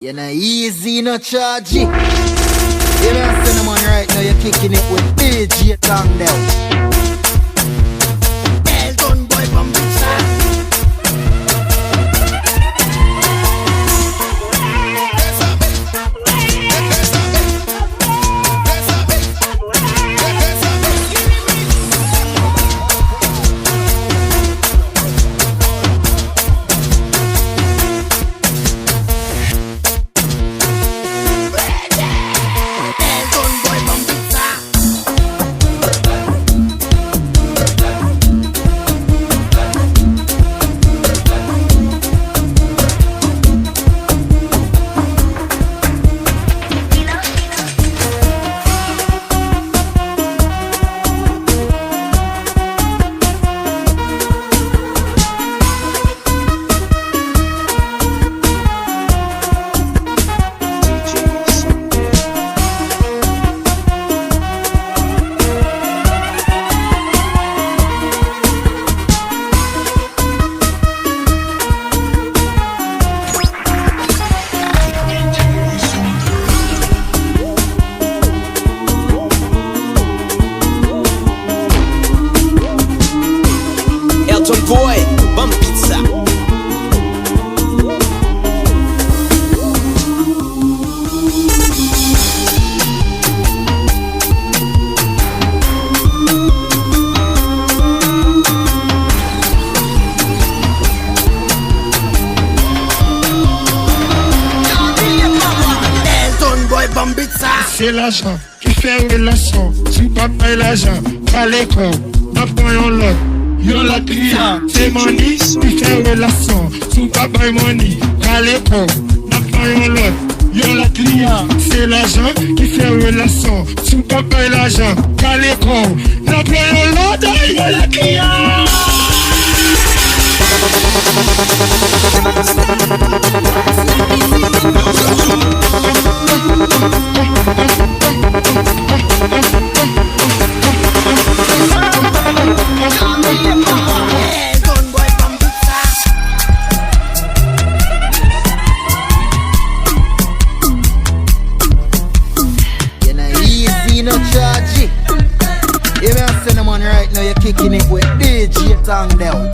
You're not easy, no charge it. You know, send them on right now, you're kicking it with DJ tongue down. Elton boy from Pizza. C'est l'argent qui fait relation. Si papa et l'argent, pas l'école, papa et l'autre. Yo la client, c'est money qui fait relation. Si papa et money, pas l'école, papa et l'autre. Yo la client, c'est l'argent qui fait relation. Si papa et l'argent, pas l'école, papa et l'autre. Yo la client. You're not easy, no charge it. You may send them on right now, you're kicking it with DJ tongue down.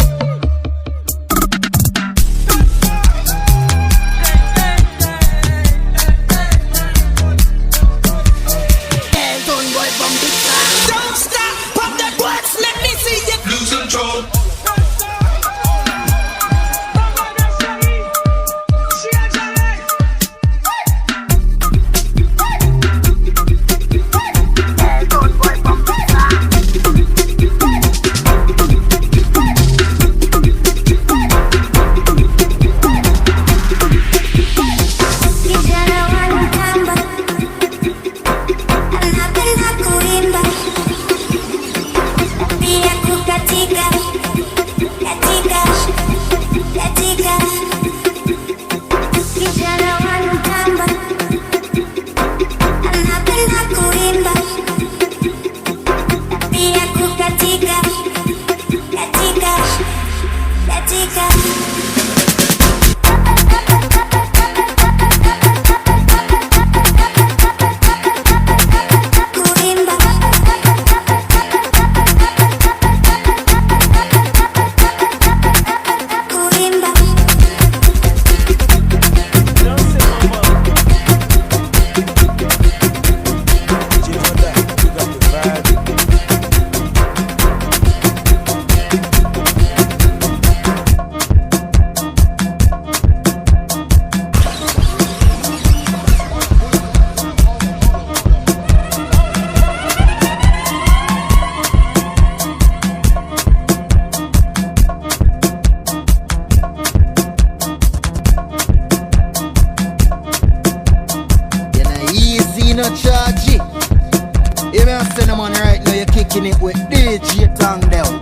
No charge it. You may send them on right now, you're kicking it with DJ tongue down.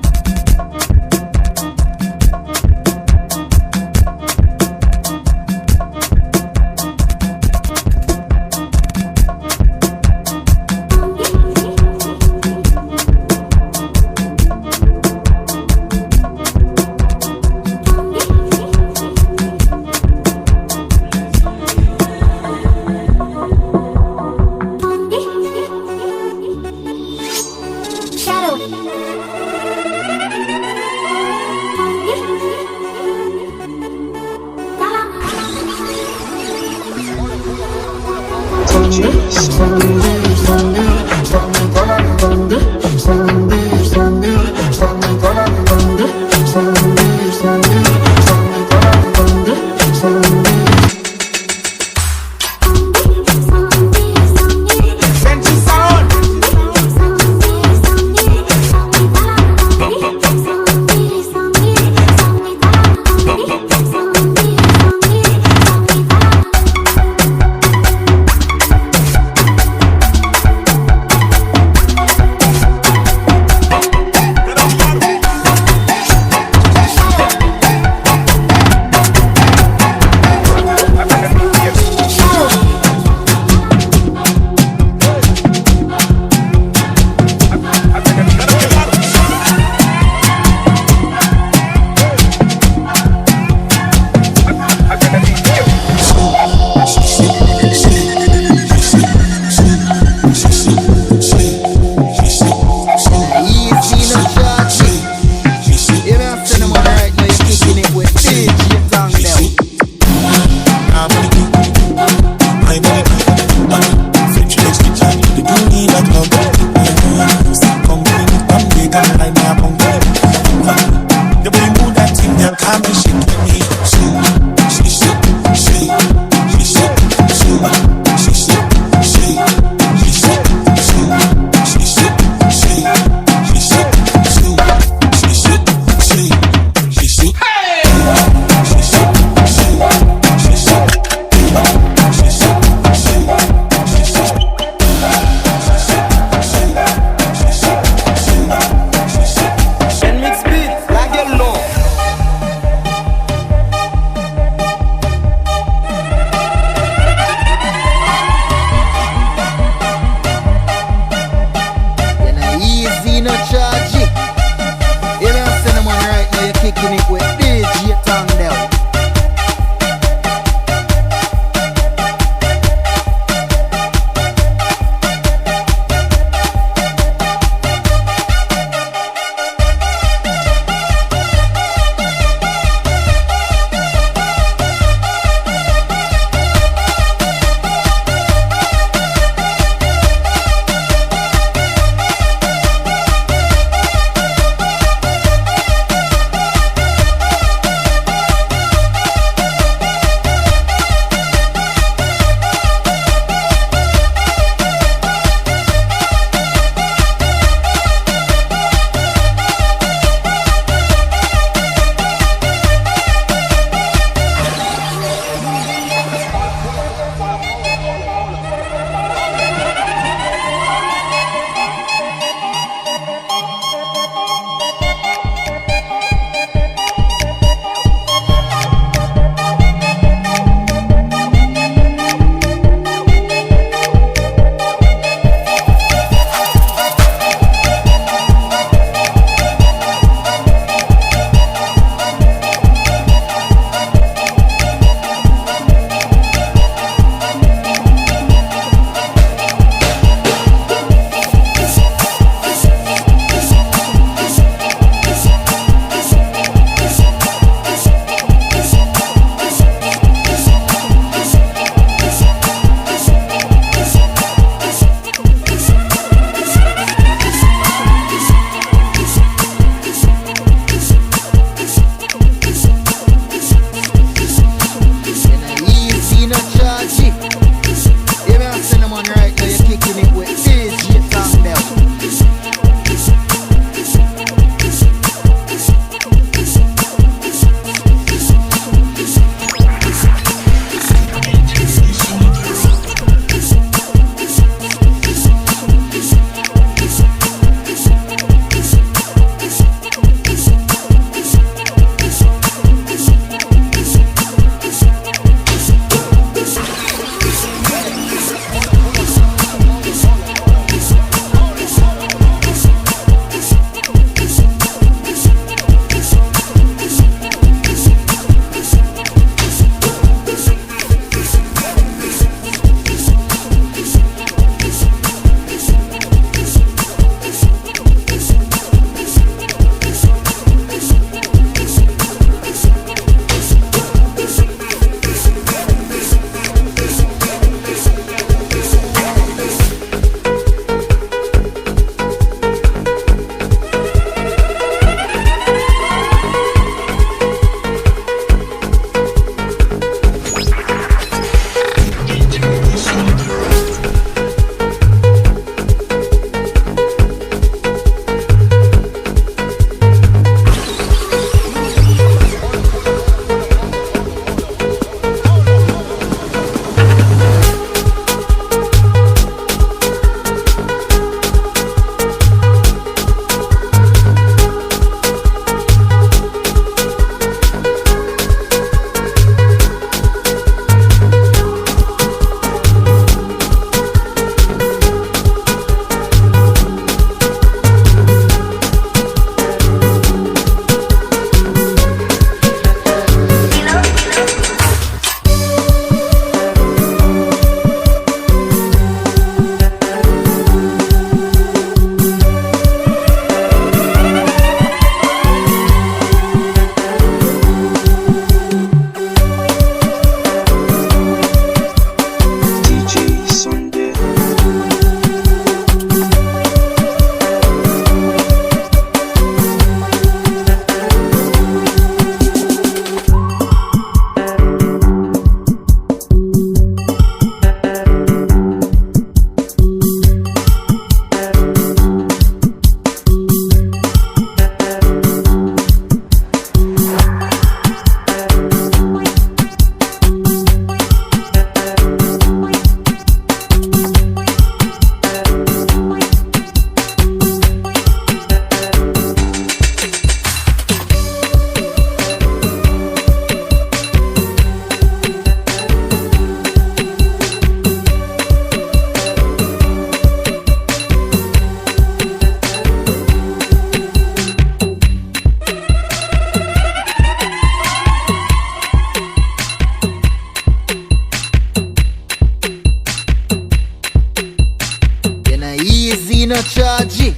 easy, no charge it.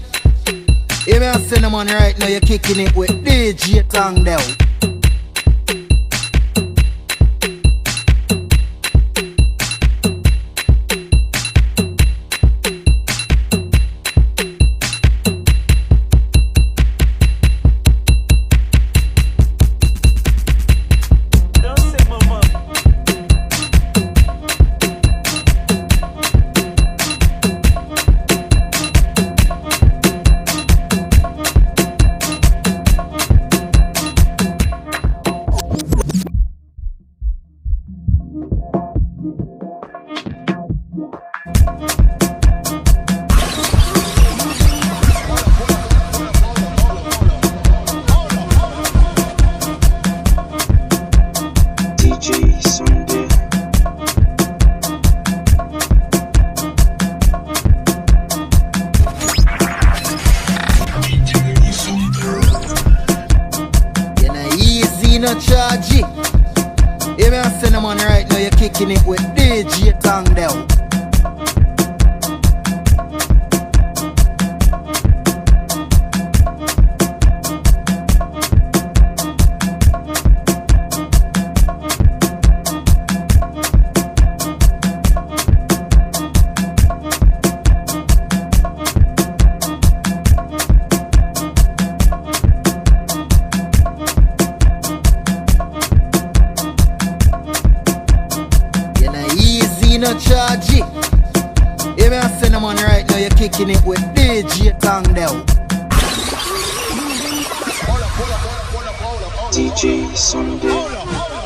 You may send the money right now, you're kicking it with DJ Tang Down. No charge it. You may send the money right now, you're kicking it with DJ Tang Down. No charge it. You may send the money right now, you're kicking it with DJ Tang Down. DJ Sonders.